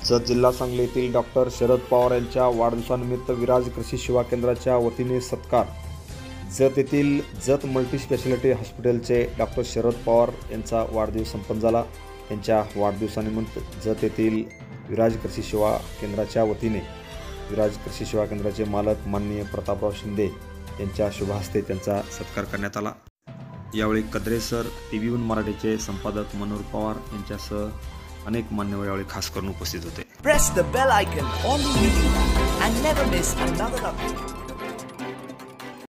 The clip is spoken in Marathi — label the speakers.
Speaker 1: जत जिल्हा सांगली येथील डॉक्टर शरद पवार यांच्या वाढदिवसानिमित्त विराज कृषी सेवा केंद्राच्या वतीने सत्कार। जत येथील जत मल्टी स्पेशालिटी हॉस्पिटलचे डॉक्टर शरद पवार यांचा वाढदिवस संपन्न झाला। त्यांच्या वाढदिवसानिमित्त जत येथील विराज कृषी सेवा केंद्राच्या वतीने विराज कृषी सेवा केंद्राचे मालक माननीय प्रतापराव शिंदे यांच्या शुभ हस्ते त्यांचा सत्कार करण्यात आला। यावेळी कद्रे सर, टीव्ही मराठीचे संपादक मनोहर पवार यांच्यासह अनेक मान्यवर यावेळी खास करून उपस्थित होते।
Speaker 2: Press the bell icon on the video and never miss another update.